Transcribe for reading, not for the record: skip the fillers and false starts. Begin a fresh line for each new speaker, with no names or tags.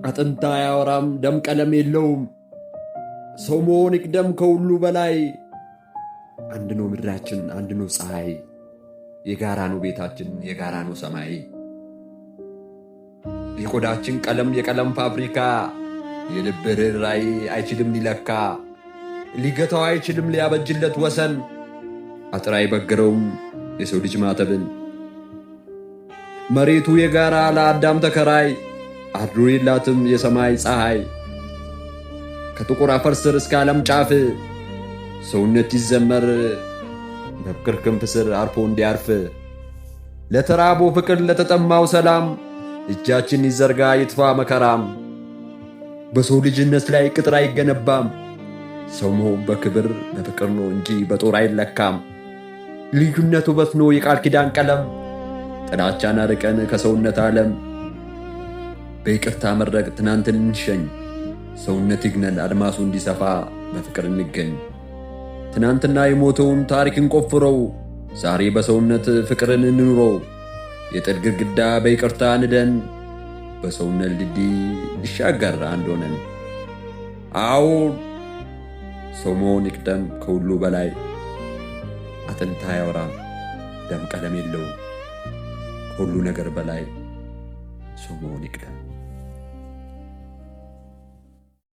አጥንት አያወራም ደም ቀለም የለውም። ሰው መሆን ይቅደም ከሁሉ በላይ። አንድ ነው ምድራችን አንድ ነው ፀሐይ። የጋራ ነው ቤታችን የጋራ ነው ሰማይ። የቆዳችን ቀለም የቀለም ፋብሪካ። የልብ ርኅራኄ አይችልም ሊለካ። ሊገታው አይችልም ሊያበጅለት ወሰን። አጥር አይበግረውም የሰው ልጅ ማተብን። መሬቱ የጋራ ለአዳም ተከራይ። አድሮ የላትም የሰማይ ፀሐይ። ከጥቁር አፈር ስር እስከ ዓለም ጫፍ ሰውነት ይዘመር በፍቅር ክንፍ ስር አርፎ እንዲያርፍ። ለተራበው ፍቅር ለተጠማው ሰላም እጃችን ይዘርጋ ይጥፋ መከራም። በሰው ልጅነት ላይ ቅጥር አይገነባም። ሰው መሆን በክብር በፍቅር ነው እንጂ በጦር አይለካም። ልዩነት ውበት ነው የቃል ኪዳን ቀለም። ጥላቻን አርቀን ከሰውነት ዓለም በይቅርታ መድረክ ትናንትን እንሸኝ። ሰውነት ይግነን አድማሱ እንዲሰፋ በፍቅር እንገኝ። ትናንትና የሞተውን ታሪክ እንቆፍረው። ዛሬ በሰውነት ፍቅርን እንኑረው። የጥል ግድግዳ በይቅርታ ንደን በሰውነት ድልድይ ሊሻገር አንድ ሆነን። አዎ ሰው መሆን ይቅደም ከሁሉ በላይ። አጥንት አያወራም ደም ቀለም የለውም። ከሁሉ ነገር በላይ ሰው መሆን ይቅደም።